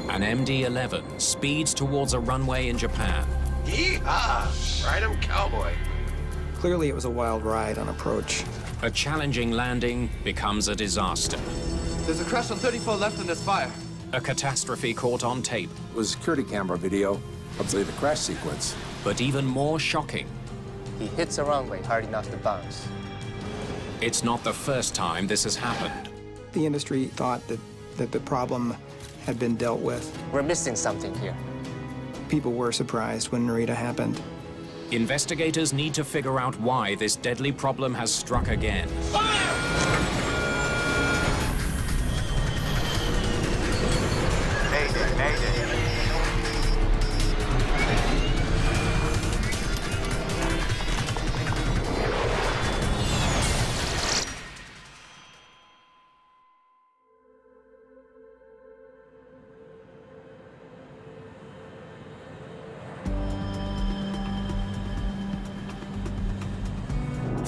An MD-11 speeds towards a runway in Japan. Yeehaw! Ride 'em, cowboy. Clearly, it was a wild ride on approach. A challenging landing becomes a disaster. There's a crash on 34 left and there's fire. A catastrophe caught on tape. It was security camera video of the crash sequence. But even more shocking, he hits the runway hard enough to bounce. It's not the first time this has happened. The industry thought that the problem had been dealt with. We're missing something here. People were surprised when Narita happened. Investigators need to figure out why this deadly problem has struck again. Mayday, mayday.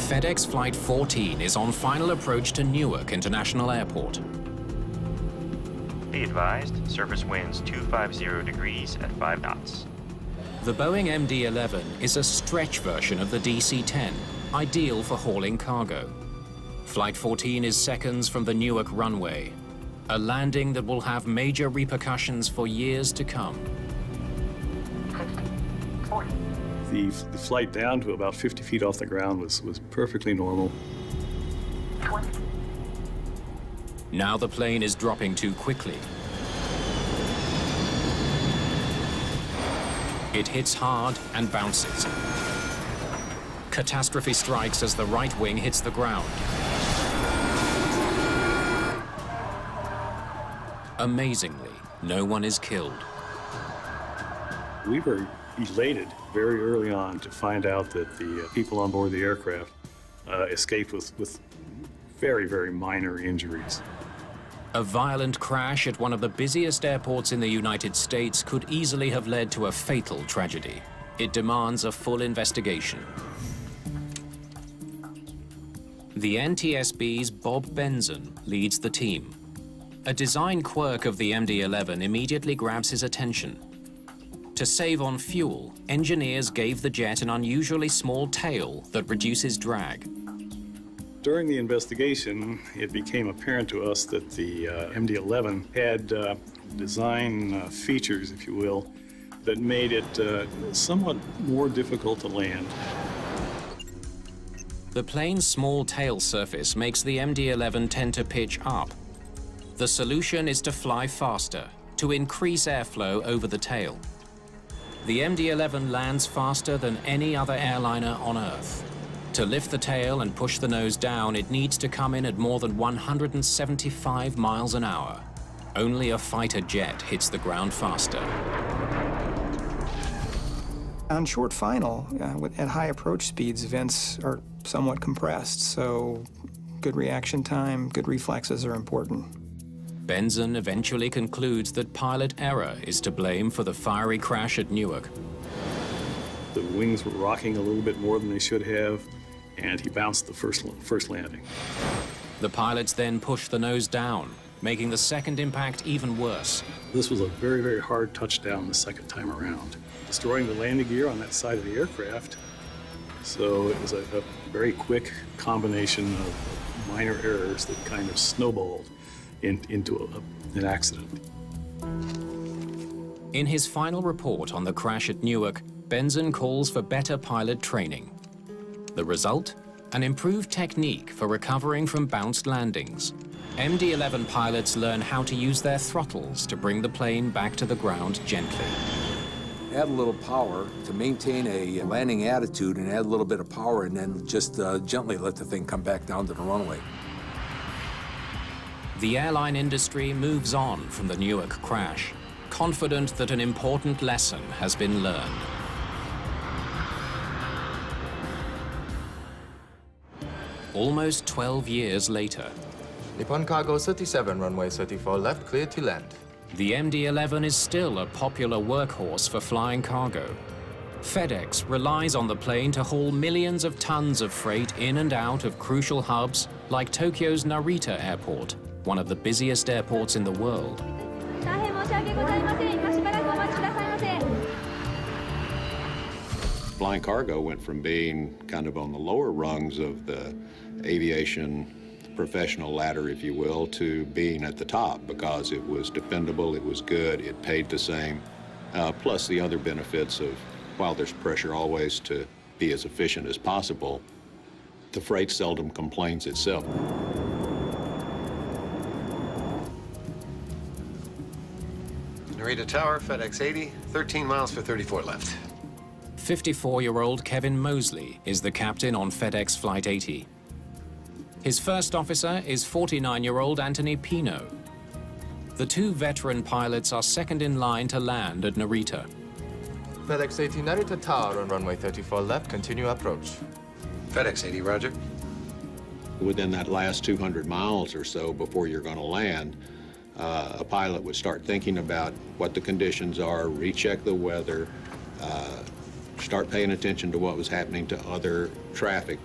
FedEx Flight 14 is on final approach to Newark International Airport. Be advised, surface winds 250 degrees at 5 knots. The Boeing MD-11 is a stretch version of the DC-10, ideal for hauling cargo. Flight 14 is seconds from the Newark runway, a landing that will have major repercussions for years to come. The flight down to about 50 feet off the ground was perfectly normal. Now the plane is dropping too quickly. It hits hard and bounces. Catastrophe strikes as the right wing hits the ground. Amazingly, no one is killed. We were elated very early on to find out that the people on board the aircraft escaped with very, very minor injuries. A violent crash at one of the busiest airports in the United States could easily have led to a fatal tragedy. It demands a full investigation. The NTSB's Bob Benson leads the team. A design quirk of the MD-11 immediately grabs his attention. To save on fuel, engineers gave the jet an unusually small tail that reduces drag. During the investigation, it became apparent to us that the MD-11 had design features, if you will, that made it somewhat more difficult to land. The plane's small tail surface makes the MD-11 tend to pitch up. The solution is to fly faster, to increase airflow over the tail. The MD-11 lands faster than any other airliner on Earth. To lift the tail and push the nose down, it needs to come in at more than 175 miles an hour. Only a fighter jet hits the ground faster. On short final, at high approach speeds, vents are somewhat compressed, so good reaction time, good reflexes are important. Benson eventually concludes that pilot error is to blame for the fiery crash at Newark. The wings were rocking a little bit more than they should have, and he bounced the first landing. The pilots then pushed the nose down, making the second impact even worse. This was a very, very hard touchdown the second time around, destroying the landing gear on that side of the aircraft. So it was a very quick combination of minor errors that kind of snowballed into an accident. In his final report on the crash at Newark, Benson calls for better pilot training. The result? An improved technique for recovering from bounced landings. MD-11 pilots learn how to use their throttles to bring the plane back to the ground gently. Add a little power to maintain a landing attitude, and add a little bit of power, and then just gently let the thing come back down to the runway. The airline industry moves on from the Newark crash, confident that an important lesson has been learned. Almost 12 years later, Nippon Cargo 37, runway 34 left, clear to land. the MD-11 is still a popular workhorse for flying cargo. FedEx relies on the plane to haul millions of tons of freight in and out of crucial hubs like Tokyo's Narita Airport, one of the busiest airports in the world. Flying cargo went from being kind of on the lower rungs of the aviation professional ladder, if you will, to being at the top because it was dependable, it was good, it paid the same, plus the other benefits of, while there's pressure always to be as efficient as possible, the freight seldom complains itself. Narita Tower, FedEx 80, 13 miles for 34 left. 54-year-old Kevin Mosley is the captain on FedEx Flight 80. His first officer is 49-year-old Anthony Pino. The two veteran pilots are second in line to land at Narita. FedEx 80 Narita Tower on runway 34 left, continue approach. FedEx 80, roger. Within that last 200 miles or so before you're going to land, a pilot would start thinking about what the conditions are, recheck the weather, start paying attention to what was happening to other traffic.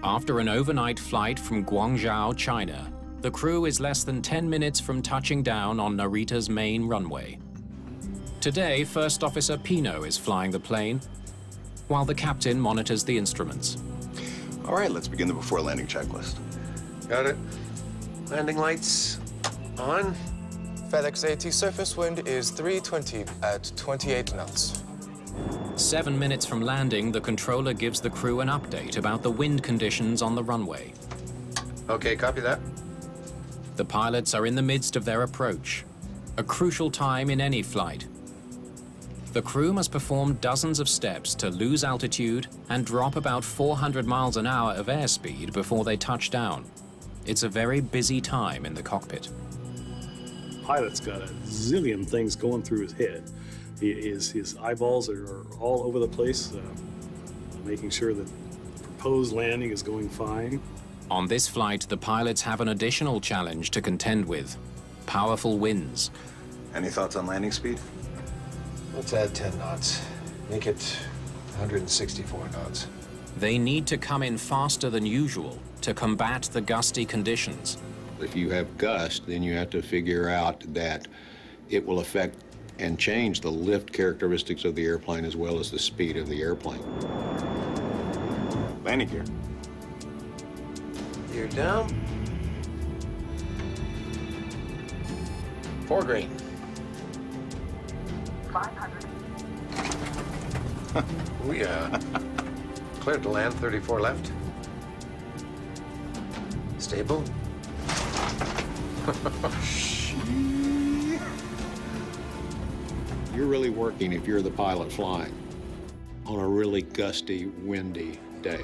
After an overnight flight from Guangzhou, China, the crew is less than 10 minutes from touching down on Narita's main runway. Today, First Officer Pino is flying the plane, while the captain monitors the instruments. All right, let's begin the before landing checklist. Got it. Landing lights on. FedEx 80 surface wind is 320 at 28 knots. 7 minutes from landing, the controller gives the crew an update about the wind conditions on the runway. Okay, copy that. The pilots are in the midst of their approach, a crucial time in any flight. The crew must perform dozens of steps to lose altitude and drop about 400 miles an hour of airspeed before they touch down. It's a very busy time in the cockpit. Pilot's got a zillion things going through his head. His eyeballs are all over the place, making sure that the proposed landing is going fine. On this flight, the pilots have an additional challenge to contend with: powerful winds. Any thoughts on landing speed? Let's add 10 knots. Make it 164 knots. They need to come in faster than usual to combat the gusty conditions. If you have gust, then you have to figure out that it will affect and change the lift characteristics of the airplane as well as the speed of the airplane. Landing gear. Gear down. 4 green. 500. We cleared to land, 34 left. Stable. You're really working, if you're the pilot flying, on a really gusty, windy day.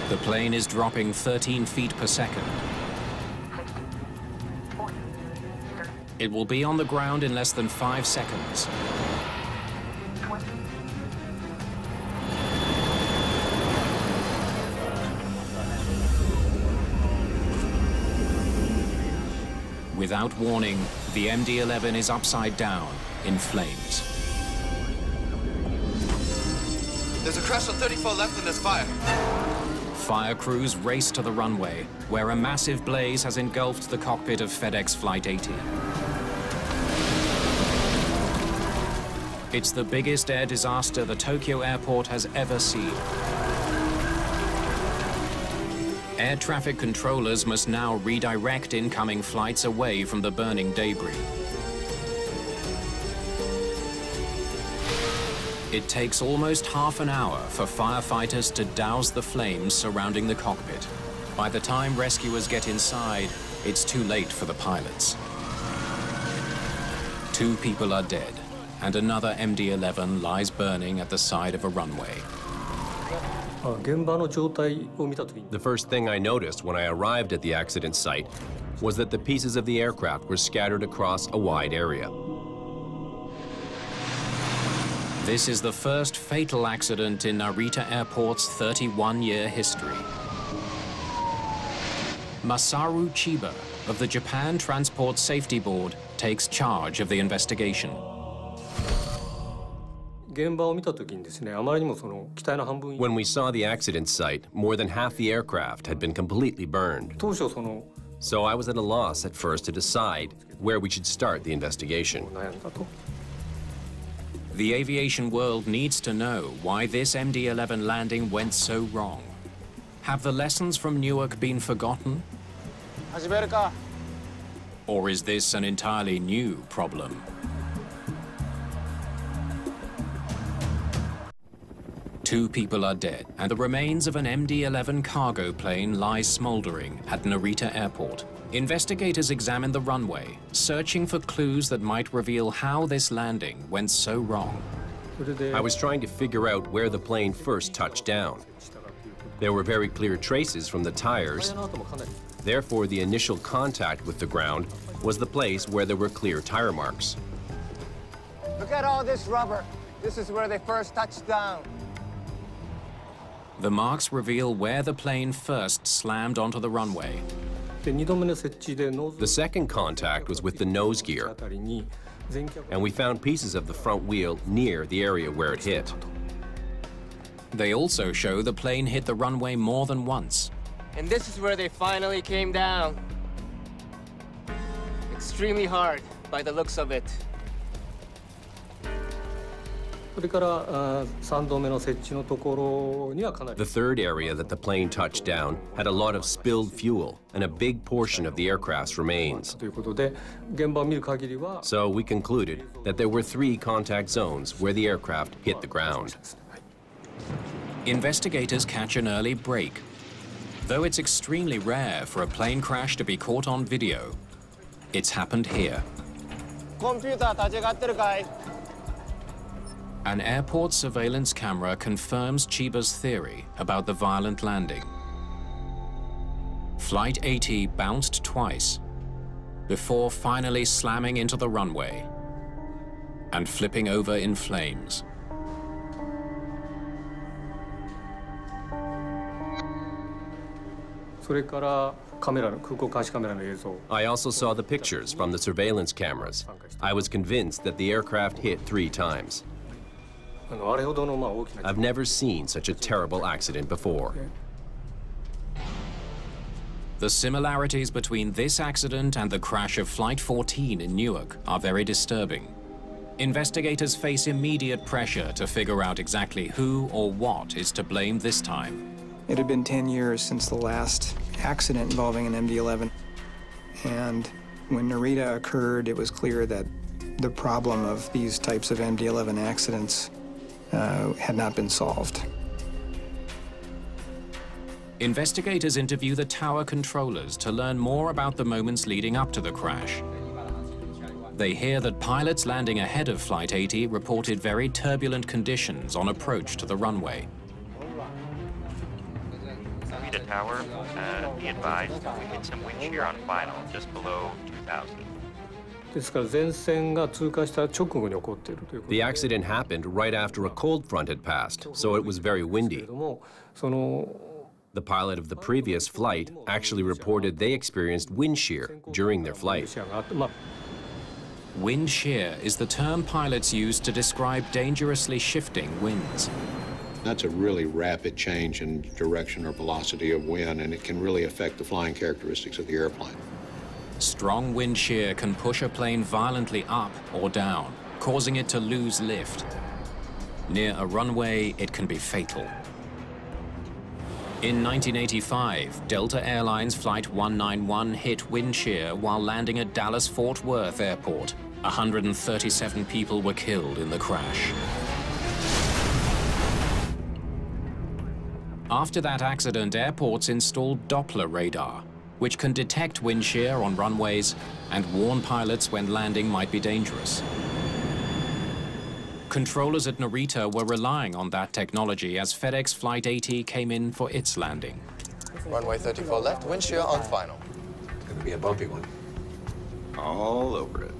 The plane is dropping 13 feet per second. It will be on the ground in less than 5 seconds. Without warning, the MD-11 is upside down in flames. There's a crash on 34 left and there's fire. Fire crews race to the runway, where a massive blaze has engulfed the cockpit of FedEx Flight 80. It's the biggest air disaster the Tokyo airport has ever seen. Air traffic controllers must now redirect incoming flights away from the burning debris. It takes almost half an hour for firefighters to douse the flames surrounding the cockpit. By the time rescuers get inside, it's too late for the pilots. 2 people are dead, and another MD-11 lies burning at the side of a runway. The first thing I noticed when I arrived at the accident site was that the pieces of the aircraft were scattered across a wide area. This is the first fatal accident in Narita Airport's 31-year history. Masaru Chiba of the Japan Transport Safety Board takes charge of the investigation. When we saw the accident site, more than half the aircraft had been completely burned. So I was at a loss at first to decide where we should start the investigation. The aviation world needs to know why this MD-11 landing went so wrong. Have the lessons from Newark been forgotten? Or is this an entirely new problem? Two people are dead, and the remains of an MD-11 cargo plane lie smoldering at Narita Airport. Investigators examine the runway, searching for clues that might reveal how this landing went so wrong. I was trying to figure out where the plane first touched down. There were very clear traces from the tires. Therefore, the initial contact with the ground was the place where there were clear tire marks. Look at all this rubber. This is where they first touched down. The marks reveal where the plane first slammed onto the runway. The second contact was with the nose gear, and we found pieces of the front wheel near the area where it hit. They also show the plane hit the runway more than once. And this is where they finally came down. Extremely hard, by the looks of it. The third area that the plane touched down had a lot of spilled fuel and a big portion of the aircraft's remains. So we concluded that there were 3 contact zones where the aircraft hit the ground. Investigators catch an early break. Though it's extremely rare for a plane crash to be caught on video, it's happened here. An airport surveillance camera confirms Chiba's theory about the violent landing. Flight 80 bounced twice before finally slamming into the runway and flipping over in flames. I also saw the pictures from the surveillance cameras. I was convinced that the aircraft hit 3 times. I've never seen such a terrible accident before. The similarities between this accident and the crash of Flight 14 in Newark are very disturbing. Investigators face immediate pressure to figure out exactly who or what is to blame this time. It had been 10 years since the last accident involving an MD-11, and when Narita occurred, it was clear that the problem of these types of MD-11 accidents had not been solved. Investigators interview the tower controllers to learn more about the moments leading up to the crash. They hear that pilots landing ahead of Flight 80 reported very turbulent conditions on approach to the runway. The tower, be advised, we hit some wind shear on final, just below 2,000. The accident happened right after a cold front had passed, so it was very windy. The pilot of the previous flight actually reported they experienced wind shear during their flight. Wind shear is the term pilots use to describe dangerously shifting winds. That's a really rapid change in direction or velocity of wind, and it can really affect the flying characteristics of the airplane. Strong wind shear can push a plane violently up or down, causing it to lose lift. Near a runway, it can be fatal. In 1985, Delta Airlines Flight 191 hit wind shear while landing at Dallas-Fort Worth Airport. 137 people were killed in the crash. After that accident, airports installed Doppler radar, which can detect wind shear on runways and warn pilots when landing might be dangerous. Controllers at Narita were relying on that technology as FedEx Flight 80 came in for its landing. Runway 34 left, wind shear on final. It's gonna be a bumpy one. All over it.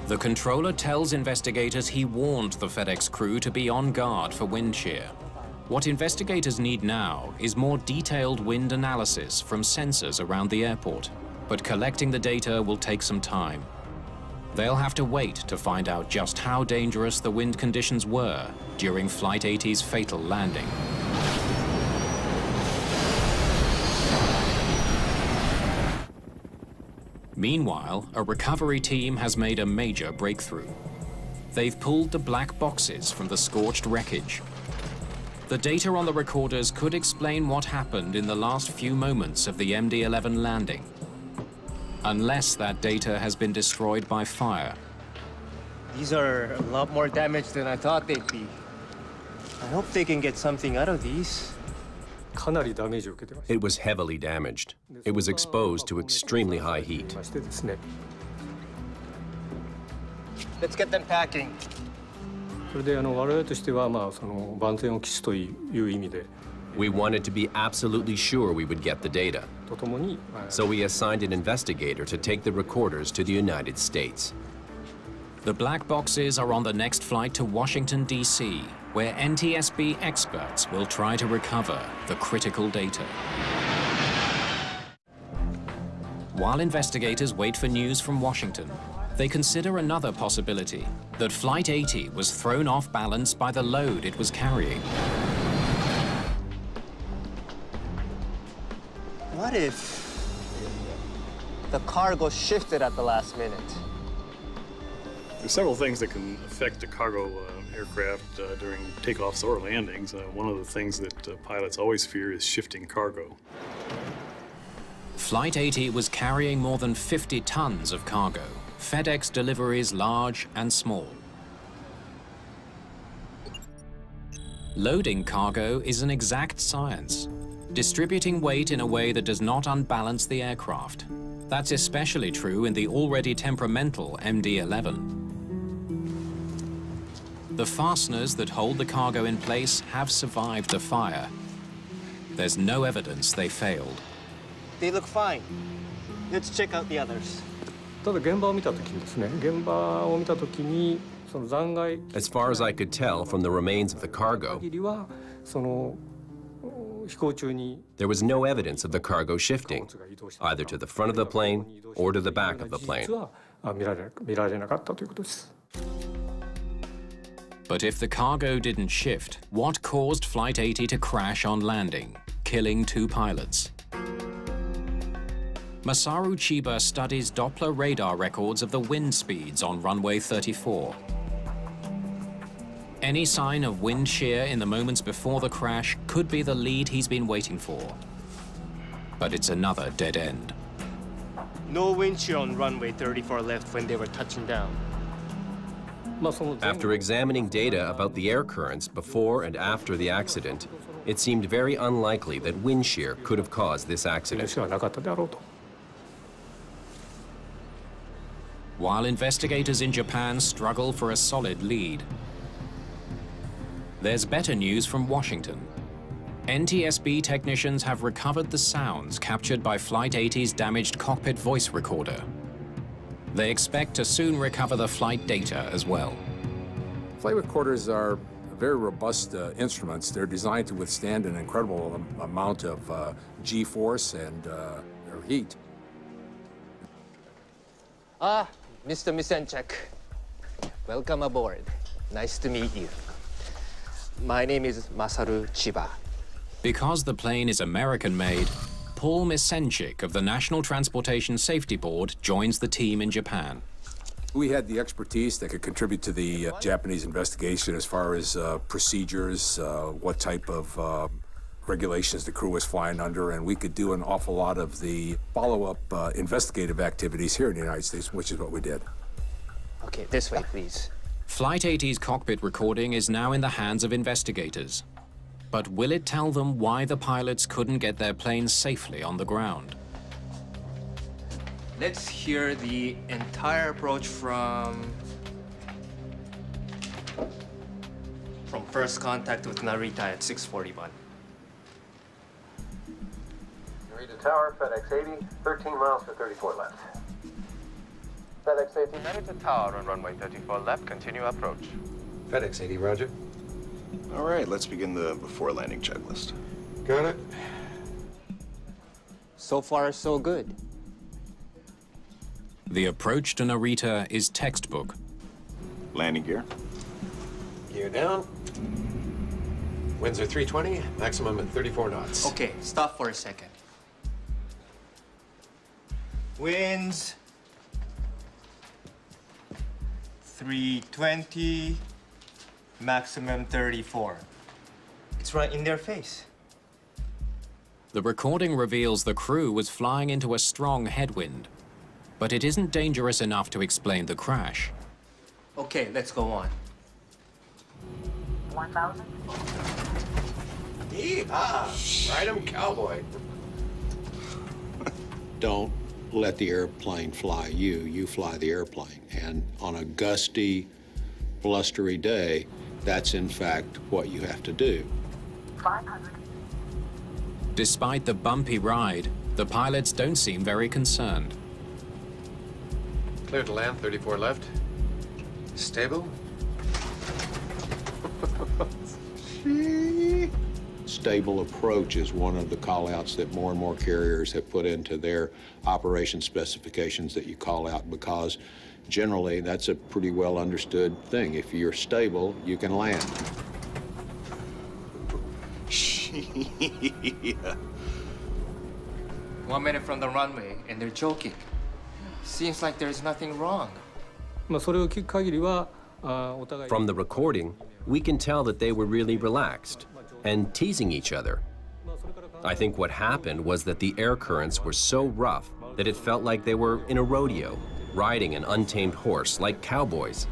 The controller tells investigators he warned the FedEx crew to be on guard for wind shear. What investigators need now is more detailed wind analysis from sensors around the airport, but collecting the data will take some time. They'll have to wait to find out just how dangerous the wind conditions were during Flight 80's fatal landing. Meanwhile, a recovery team has made a major breakthrough. They've pulled the black boxes from the scorched wreckage. The data on the recorders could explain what happened in the last few moments of the MD-11 landing, unless that data has been destroyed by fire. These are a lot more damaged than I thought they'd be. I hope they can get something out of these. It was heavily damaged. It was exposed to extremely high heat. Let's get them packing. We wanted to be absolutely sure we would get the data. So we assigned an investigator to take the recorders to the United States. The black boxes are on the next flight to Washington, D.C., where NTSB experts will try to recover the critical data. While investigators wait for news from Washington, they consider another possibility, that Flight 80 was thrown off balance by the load it was carrying. What if the cargo shifted at the last minute? There's several things that can affect a cargo aircraft during takeoffs or landings. One of the things that pilots always fear is shifting cargo. Flight 80 was carrying more than 50 tons of cargo, FedEx deliveries large and small. Loading cargo is an exact science, distributing weight in a way that does not unbalance the aircraft. That's especially true in the already temperamental MD-11. The fasteners that hold the cargo in place have survived the fire. There's no evidence they failed. They look fine. Let's check out the others. As far as I could tell from the remains of the cargo, there was no evidence of the cargo shifting, either to the front of the plane or to the back of the plane. But if the cargo didn't shift, what caused Flight 80 to crash on landing, killing 2 pilots? Masaru Chiba studies Doppler radar records of the wind speeds on runway 34. Any sign of wind shear in the moments before the crash could be the lead he's been waiting for. But it's another dead end. No wind shear on runway 34 left when they were touching down. After examining data about the air currents before and after the accident, it seemed very unlikely that wind shear could have caused this accident. While investigators in Japan struggle for a solid lead, there's better news from Washington. NTSB technicians have recovered the sounds captured by Flight 80's damaged cockpit voice recorder. They expect to soon recover the flight data as well. Flight recorders are very robust instruments. They're designed to withstand an incredible amount of G-force and or heat. Ah, Mr. Misenchuk. Welcome aboard. Nice to meet you. My name is Masaru Chiba. Because the plane is American-made, Paul Misenchik of the National Transportation Safety Board joins the team in Japan. We had the expertise that could contribute to the Japanese investigation as far as procedures, what type of regulations the crew was flying under, and we could do an awful lot of the follow-up investigative activities here in the United States, which is what we did. Okay, this way, please. Flight 80's cockpit recording is now in the hands of investigators. But will it tell them why the pilots couldn't get their planes safely on the ground? Let's hear the entire approach from first contact with Narita at 6:41. Narita Tower, FedEx 80, 13 miles for 34 left. FedEx 80, Narita Tower on runway 34 left, continue approach. FedEx 80, roger. All right, let's begin the before landing checklist. Got it. So far, so good. The approach to Narita is textbook. Landing gear. Gear down. Winds are 320, maximum at 34 knots. Okay, stop for a second. Winds 320, maximum 34. It's right in their face. The recording reveals the crew was flying into a strong headwind, but it isn't dangerous enough to explain the crash. Okay, let's go on. 1,000. Yeehaw! Ride 'em, cowboy. Don't let the airplane fly you. You fly the airplane. And on a gusty, blustery day, that's in fact what you have to do. 500. Despite the bumpy ride, the pilots don't seem very concerned. Clear to land, 34 left. Stable. Stable approach is one of the call-outs that more and more carriers have put into their operation specifications that you call out, because generally that's a pretty well understood thing. If you're stable, you can land. 1 minute from the runway, and they're joking. Seems like there's nothing wrong. From the recording, we can tell that they were really relaxed and teasing each other. I think what happened was that the air currents were so rough that it felt like they were in a rodeo, riding an untamed horse like cowboys.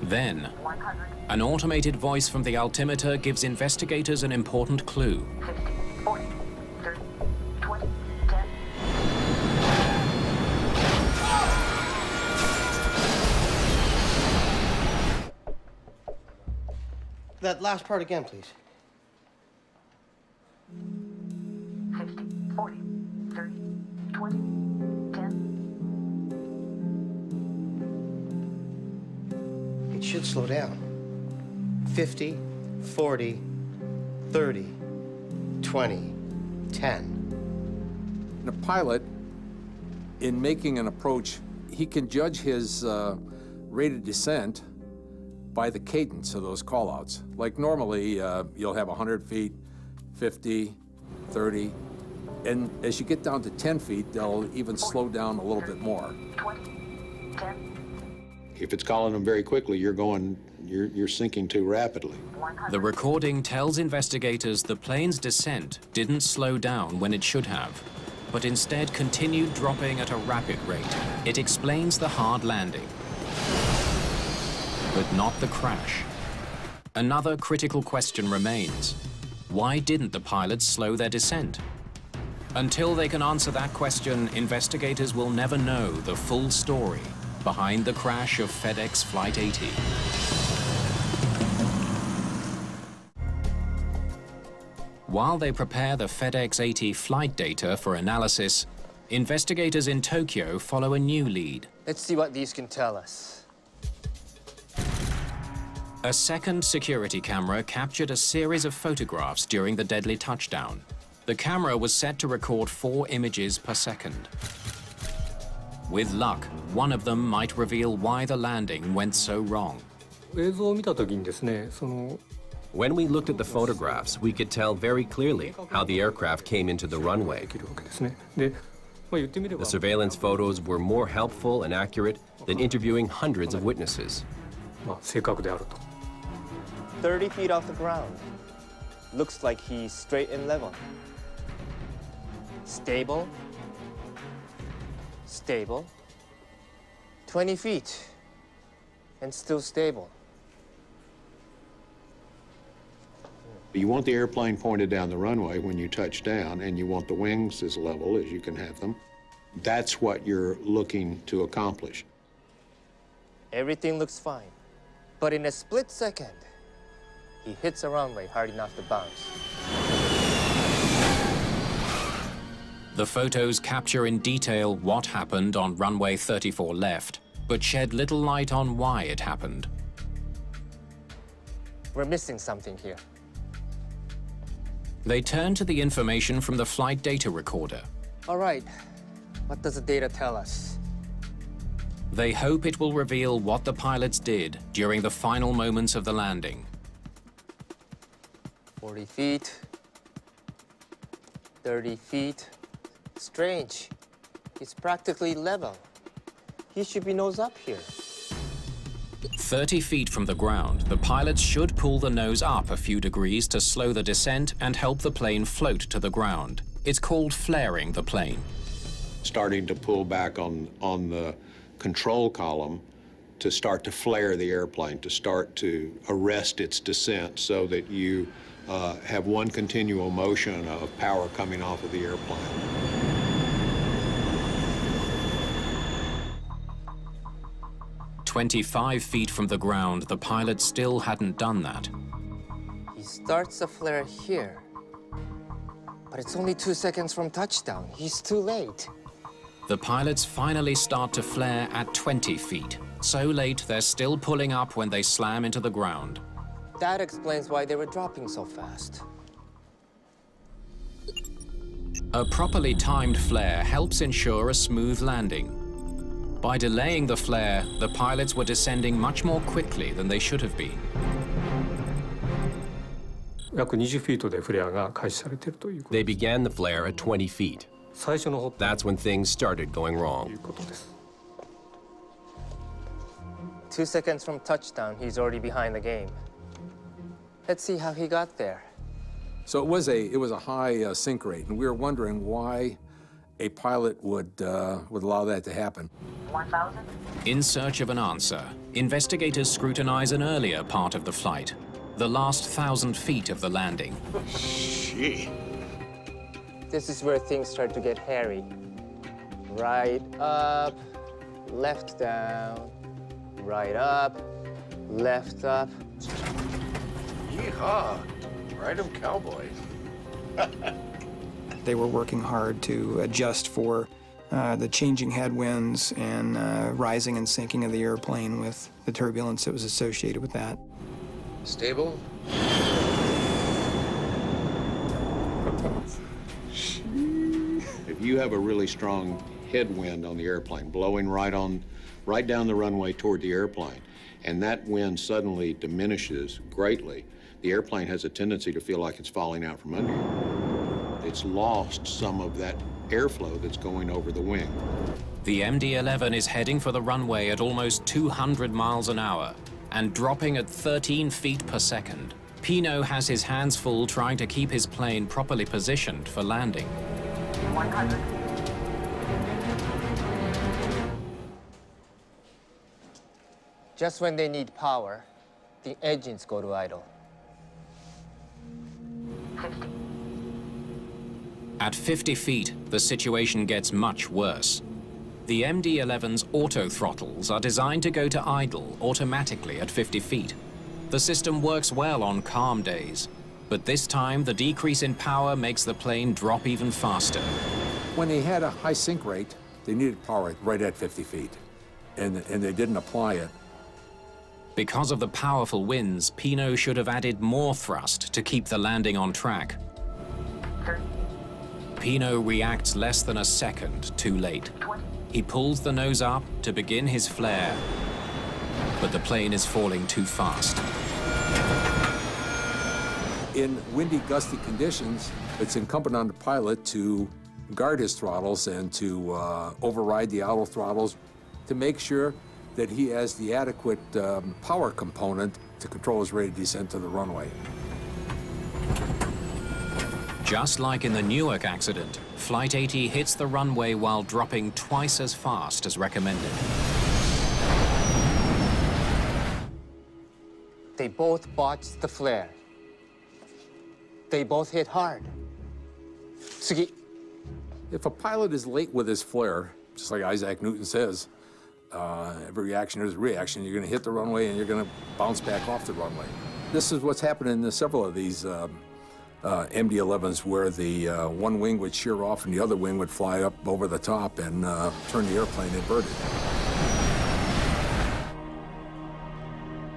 Then, an automated voice from the altimeter gives investigators an important clue. 50, 40, 30, 20, 10. That last part again, please. 50, 40, 30, 20, 10. It should slow down. 50, 40, 30, 20, 10. And a pilot, in making an approach, he can judge his rate of descent by the cadence of those call-outs. Like normally, you'll have 100 feet, 50, 30, and as you get down to 10 feet, they'll even slow down a little bit more. 20, 10. If it's calling them very quickly, you're sinking too rapidly. The recording tells investigators the plane's descent didn't slow down when it should have, but instead continued dropping at a rapid rate. It explains the hard landing, but not the crash. Another critical question remains. Why didn't the pilots slow their descent? Until they can answer that question, investigators will never know the full story behind the crash of FedEx Flight 80. While they prepare the FedEx 80 flight data for analysis, investigators in Tokyo follow a new lead. Let's see what these can tell us. A second security camera captured a series of photographs during the deadly touchdown. The camera was set to record 4 images per second. With luck, one of them might reveal why the landing went so wrong. When we looked at the photographs, we could tell very clearly how the aircraft came into the runway. The surveillance photos were more helpful and accurate than interviewing hundreds of witnesses. 30 feet off the ground. Looks like he's straight and level. Stable. Stable. 20 feet. And still stable. You want the airplane pointed down the runway when you touch down, and you want the wings as level as you can have them. That's what you're looking to accomplish. Everything looks fine. But in a split second, he hits a runway hard enough to bounce. The photos capture in detail what happened on runway 34 left, but shed little light on why it happened. We're missing something here. They turn to the information from the flight data recorder. All right, what does the data tell us? They hope it will reveal what the pilots did during the final moments of the landing. 40 feet, 30 feet. Strange. It's practically level. He should be nose up here. 30 feet from the ground, the pilots should pull the nose up a few degrees to slow the descent and help the plane float to the ground. It's called flaring the plane. Starting to pull back on the control column to start to flare the airplane, to start to arrest its descent so that you have one continual motion of power coming off of the airplane. "25 feet from the ground, the pilot still hadn't done that. He starts a flare here. But it's only 2 seconds from touchdown. He's too late. The pilots finally start to flare at 20 feet. So late, they're still pulling up when they slam into the ground. That explains why they were dropping so fast. A properly timed flare helps ensure a smooth landing. By delaying the flare, the pilots were descending much more quickly than they should have been. 約20フィートでフレアが開始されているということです。 They began the flare at 20 feet. 最初のホップ That's when things started going と wrong. いうことです。 2 seconds from touchdown, he's already behind the game. Let's see how he got there. So it was a high sink rate, and we were wondering why a pilot would allow that to happen. 1,000. In search of an answer, investigators scrutinize an earlier part of the flight, the last 1,000 feet of the landing. Gee. This is where things start to get hairy. Right up, left down, right up, left up. Yeehaw. Ride 'em cowboys. They were working hard to adjust for the changing headwinds and rising and sinking of the airplane with the turbulence that was associated with that. Stable. If you have a really strong headwind on the airplane, blowing right down the runway toward the airplane, and that wind suddenly diminishes greatly, the airplane has a tendency to feel like it's falling out from under you. It's lost some of that airflow that's going over the wing. The MD-11 is heading for the runway at almost 200 miles an hour and dropping at 13 feet per second. Pino has his hands full trying to keep his plane properly positioned for landing. 100. Just when they need power, the engines go to idle. 50. At 50 feet, the situation gets much worse. The MD-11's auto throttles are designed to go to idle automatically at 50 feet. The system works well on calm days, but this time the decrease in power makes the plane drop even faster. When they had a high sink rate, they needed power right at 50 feet, and they didn't apply it. Because of the powerful winds, Pino should have added more thrust to keep the landing on track. 30. Pino reacts less than a second too late. 20. He pulls the nose up to begin his flare, but the plane is falling too fast. In windy, gusty conditions, it's incumbent on the pilot to guard his throttles and to override the auto throttles to make sure that he has the adequate power component to control his rate of descent to the runway. Just like in the Newark accident, Flight 80 hits the runway while dropping twice as fast as recommended. They both botched the flare. They both hit hard. Tsugi. If a pilot is late with his flare, just like Isaac Newton says, every reaction is a reaction. You're going to hit the runway and you're going to bounce back off the runway. This is what's happening in several of these MD-11s, where the one wing would shear off and the other wing would fly up over the top and turn the airplane inverted.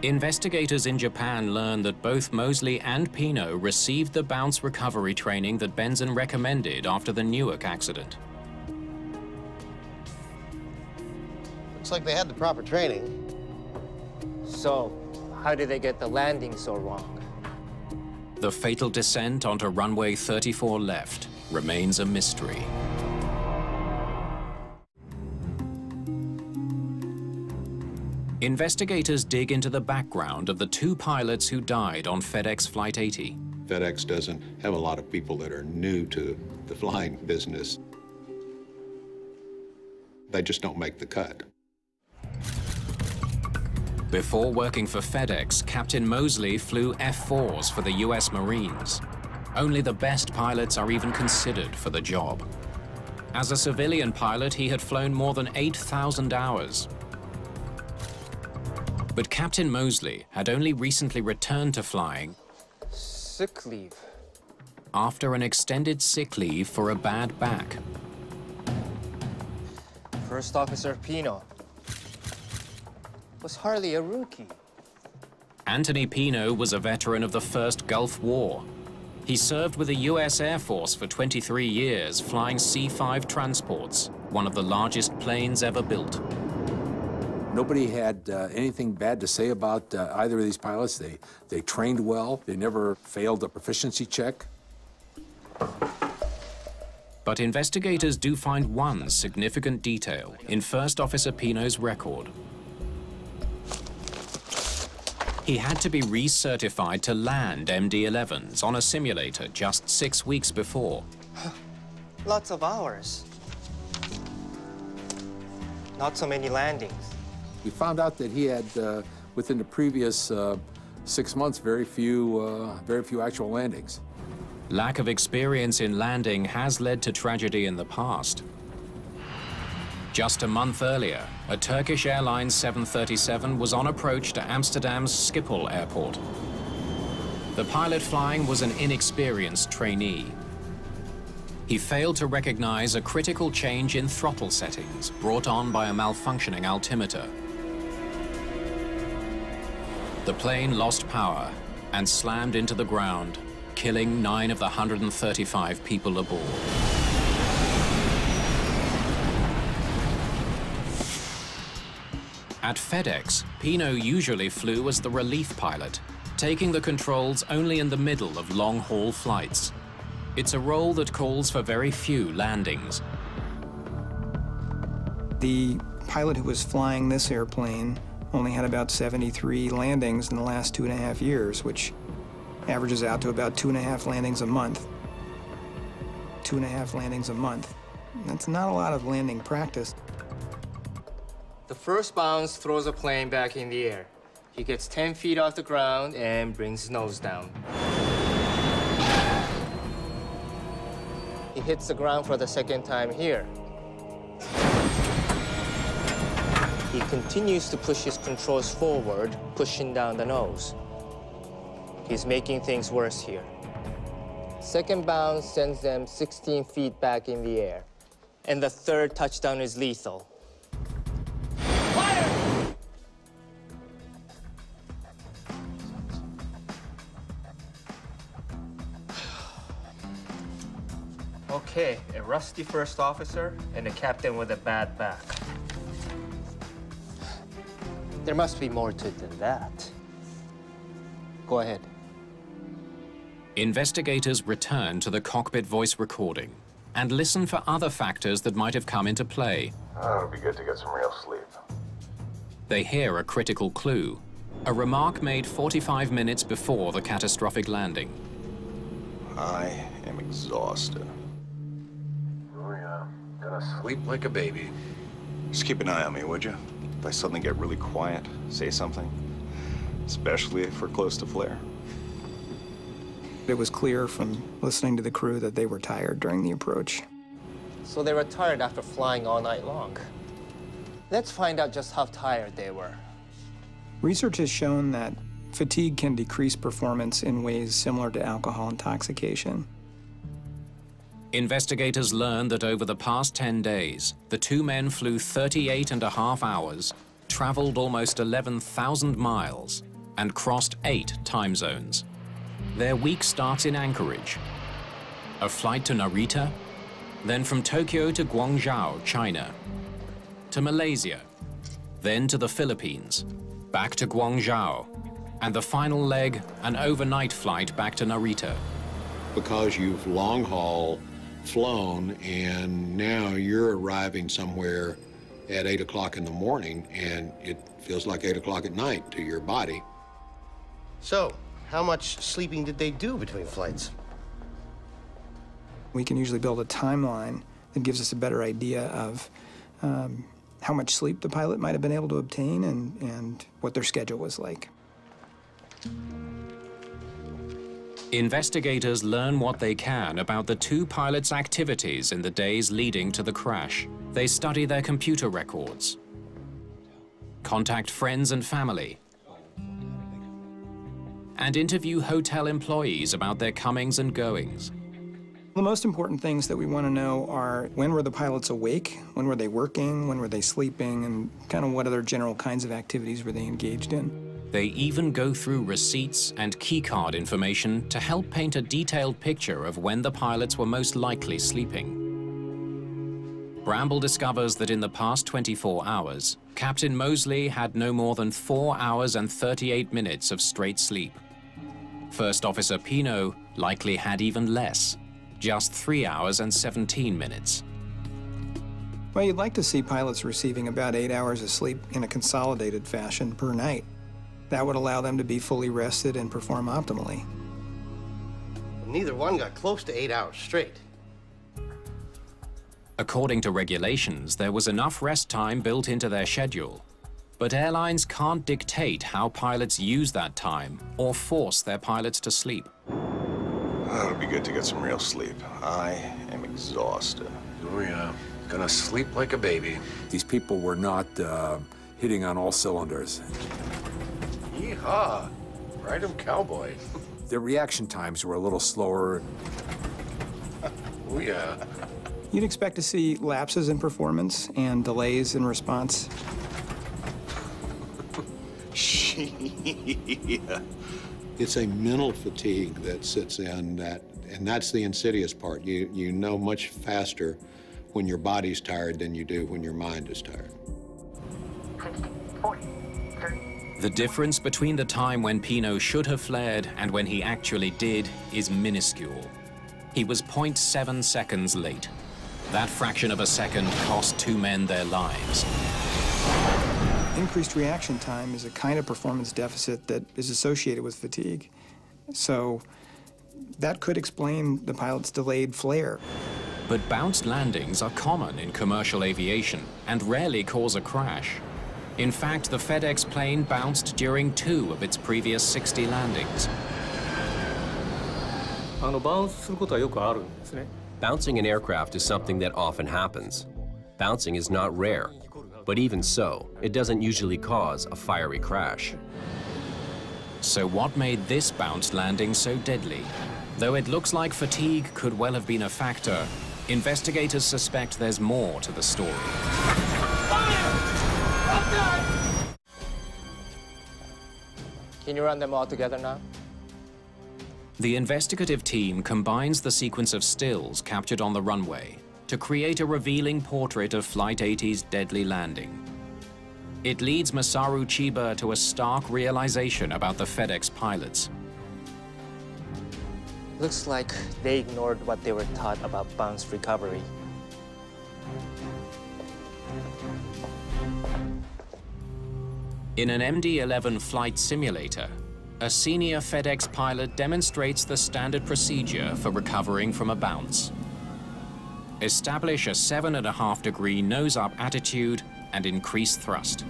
Investigators in Japan learned that both Moseley and Pino received the bounce recovery training that Benson recommended after the Newark accident. Looks like they had the proper training. So, how did they get the landing so wrong? The fatal descent onto runway 34 left remains a mystery. Investigators dig into the background of the two pilots who died on FedEx Flight 80. FedEx doesn't have a lot of people that are new to the flying business. They just don't make the cut. Before working for FedEx, Captain Mosley flew F-4s for the US Marines. Only the best pilots are even considered for the job. As a civilian pilot, he had flown more than 8,000 hours. But Captain Mosley had only recently returned to flying. Sick leave. After an extended sick leave for a bad back. First Officer Pino was hardly a rookie. Anthony Pino was a veteran of the First Gulf War. He served with the US Air Force for 23 years, flying C-5 transports, one of the largest planes ever built. Nobody had anything bad to say about either of these pilots. They trained well. They never failed a proficiency check. But investigators do find one significant detail in First Officer Pino's record. He had to be recertified to land MD-11s on a simulator just 6 weeks before. Lots of hours. Not so many landings. We found out that he had, within the previous 6 months, very few actual landings. Lack of experience in landing has led to tragedy in the past. Just a month earlier, a Turkish Airlines 737 was on approach to Amsterdam's Schiphol Airport. The pilot flying was an inexperienced trainee. He failed to recognize a critical change in throttle settings brought on by a malfunctioning altimeter. The plane lost power and slammed into the ground, killing 9 of the 135 people aboard. At FedEx, Pino usually flew as the relief pilot, taking the controls only in the middle of long-haul flights. It's a role that calls for very few landings. The pilot who was flying this airplane only had about 73 landings in the last 2.5 years, which averages out to about 2.5 landings a month. 2.5 landings a month. That's not a lot of landing practice. The first bounce throws a plane back in the air. He gets 10 feet off the ground and brings his nose down. He hits the ground for the second time here. He continues to push his controls forward, pushing down the nose. He's making things worse here. Second bounce sends them 16 feet back in the air. And the third touchdown is lethal. Fire! Okay, a rusty first officer and a captain with a bad back. There must be more to it than that. Go ahead. Investigators return to the cockpit voice recording and listen for other factors that might have come into play. Oh, it'd be good to get some real sleep. They hear a critical clue, a remark made 45 minutes before the catastrophic landing. I am exhausted. Oh, yeah. Gonna sleep like a baby. Just keep an eye on me, would you? If I suddenly get really quiet, say something. Especially if we're close to flare. It was clear from listening to the crew that they were tired during the approach. So they were tired after flying all night long. Let's find out just how tired they were. Research has shown that fatigue can decrease performance in ways similar to alcohol intoxication. Investigators learned that over the past 10 days, the two men flew 38.5 hours, traveled almost 11,000 miles, and crossed 8 time zones. Their week starts in Anchorage, a flight to Narita, then from Tokyo to Guangzhou, China, to Malaysia, then to the Philippines, back to Guangzhou, and the final leg, an overnight flight back to Narita. Because you've long-haul flown and now you're arriving somewhere at 8 o'clock in the morning and it feels like 8 o'clock at night to your body. So, how much sleeping did they do between flights? We can usually build a timeline that gives us a better idea of how much sleep the pilot might have been able to obtain and what their schedule was like. Investigators learn what they can about the two pilots' activities in the days leading to the crash. They study their computer records, contact friends and family, and interview hotel employees about their comings and goings. The most important things that we want to know are when were the pilots awake, when were they working, when were they sleeping, and kind of what other general kinds of activities were they engaged in. They even go through receipts and keycard information to help paint a detailed picture of when the pilots were most likely sleeping. Bramble discovers that in the past 24 hours, Captain Mosley had no more than 4 hours and 38 minutes of straight sleep. First Officer Pino likely had even less, just 3 hours and 17 minutes. Well, you'd like to see pilots receiving about 8 hours of sleep in a consolidated fashion per night. That would allow them to be fully rested and perform optimally. Neither one got close to 8 hours straight. According to regulations, there was enough rest time built into their schedule. But airlines can't dictate how pilots use that time or force their pilots to sleep. Oh, it'll be good to get some real sleep. I am exhausted. Oh, yeah. Gonna sleep like a baby. These people were not hitting on all cylinders. Yeehaw! Ride 'em, cowboy. Their reaction times were a little slower. Oh, yeah. You'd expect to see lapses in performance and delays in response. Yeah. It's a mental fatigue that sits in that, and that's the insidious part. You know much faster when your body's tired than you do when your mind is tired. 60, 40, 30. The difference between the time when Pino should have flared and when he actually did is minuscule. He was 0.7 seconds late. That fraction of a second cost two men their lives. Increased reaction time is a kind of performance deficit that is associated with fatigue. So that could explain the pilot's delayed flare. But bounced landings are common in commercial aviation and rarely cause a crash. In fact, the FedEx plane bounced during 2 of its previous 60 landings. Bouncing an aircraft is something that often happens. Bouncing is not rare, but even so, it doesn't usually cause a fiery crash. So what made this bounced landing so deadly? Though it looks like fatigue could well have been a factor, investigators suspect there's more to the story. Can you run them all together now? The investigative team combines the sequence of stills captured on the runway to create a revealing portrait of Flight 80's deadly landing. It leads Masaru Chiba to a stark realization about the FedEx pilots. Looks like they ignored what they were taught about bounce recovery. In an MD-11 flight simulator, a senior FedEx pilot demonstrates the standard procedure for recovering from a bounce. Establish a 7.5-degree nose-up attitude and increase thrust.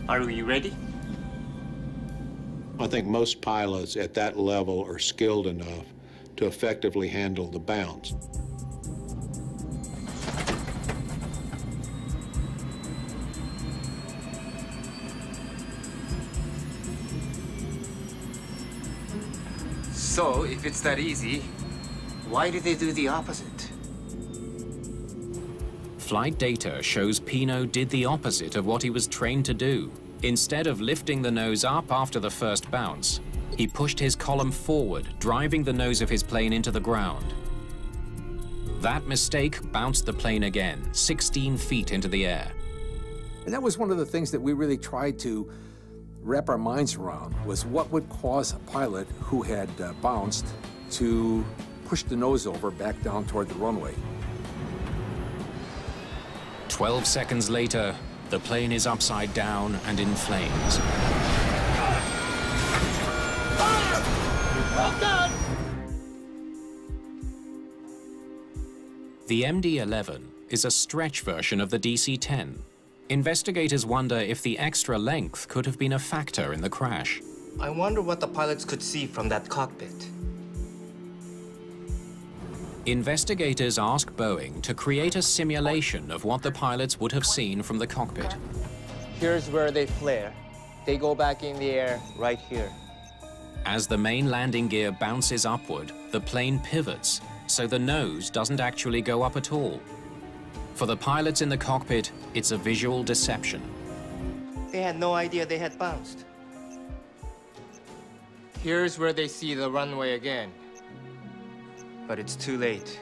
Are we ready? I think most pilots at that level are skilled enough to effectively handle the bounce. So, if it's that easy, why did they do the opposite? Flight data shows Pino did the opposite of what he was trained to do. Instead of lifting the nose up after the first bounce, he pushed his column forward, driving the nose of his plane into the ground. That mistake bounced the plane again, 16 feet into the air. And that was one of the things that we really tried to wrap our minds around, was what would cause a pilot who had bounced to push the nose over back down toward the runway. 12 seconds later, the plane is upside down and in flames. Well done! The MD-11 is a stretch version of the DC-10. Investigators wonder if the extra length could have been a factor in the crash. I wonder what the pilots could see from that cockpit. Investigators ask Boeing to create a simulation of what the pilots would have seen from the cockpit. Here's where they flare. They go back in the air right here. As the main landing gear bounces upward, the plane pivots, so the nose doesn't actually go up at all. For the pilots in the cockpit, it's a visual deception. They had no idea they had bounced. Here's where they see the runway again. But it's too late.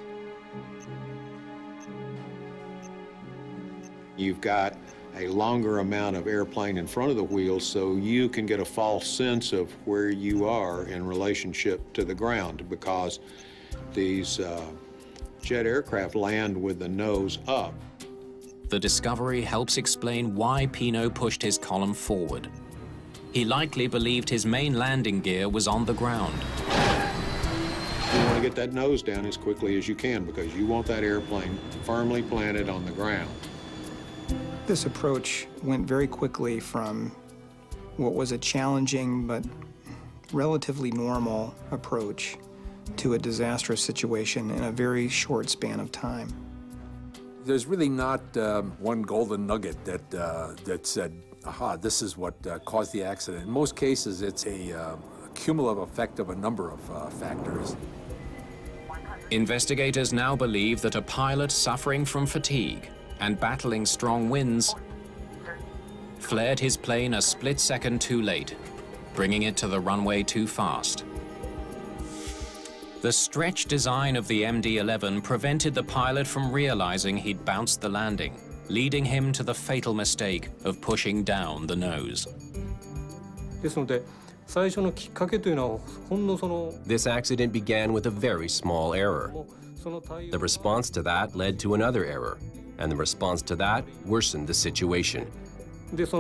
You've got a longer amount of airplane in front of the wheel, so you can get a false sense of where you are in relationship to the ground, because these jet aircraft land with the nose up. The discovery helps explain why Pino pushed his column forward. He likely believed his main landing gear was on the ground. You want to get that nose down as quickly as you can, because you want that airplane firmly planted on the ground. This approach went very quickly from what was a challenging but relatively normal approach to a disastrous situation in a very short span of time. There's really not one golden nugget that said, aha, this is what caused the accident. In most cases, it's a cumulative effect of a number of factors. Investigators now believe that a pilot suffering from fatigue and battling strong winds flared his plane a split second too late, bringing it to the runway too fast. The stretch design of the MD-11 prevented the pilot from realizing he'd bounced the landing, leading him to the fatal mistake of pushing down the nose. This accident began with a very small error. The response to that led to another error, and the response to that worsened the situation. It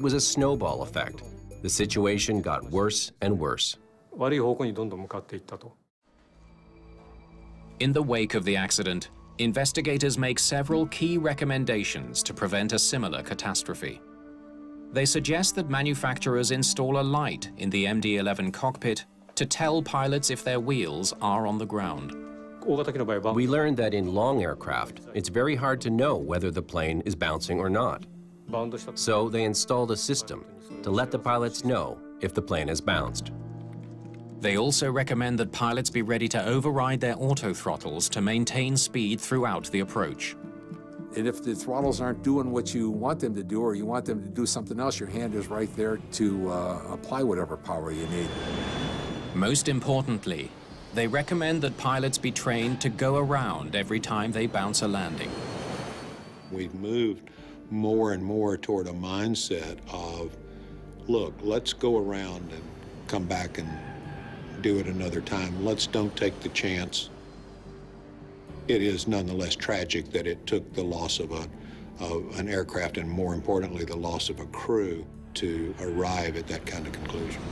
was a snowball effect. The situation got worse and worse. In the wake of the accident, investigators make several key recommendations to prevent a similar catastrophe. They suggest that manufacturers install a light in the MD-11 cockpit to tell pilots if their wheels are on the ground. We learned that in long aircraft, it's very hard to know whether the plane is bouncing or not. So they installed a system to let the pilots know if the plane has bounced. They also recommend that pilots be ready to override their autothrottles to maintain speed throughout the approach. And if the throttles aren't doing what you want them to do, or you want them to do something else, your hand is right there to apply whatever power you need. Most importantly, they recommend that pilots be trained to go around every time they bounce a landing. We've moved more and more toward a mindset of, look, let's go around and come back and do it another time. Let's don't take the chance. It is nonetheless tragic that it took the loss of an aircraft, and more importantly, the loss of a crew, to arrive at that kind of conclusion.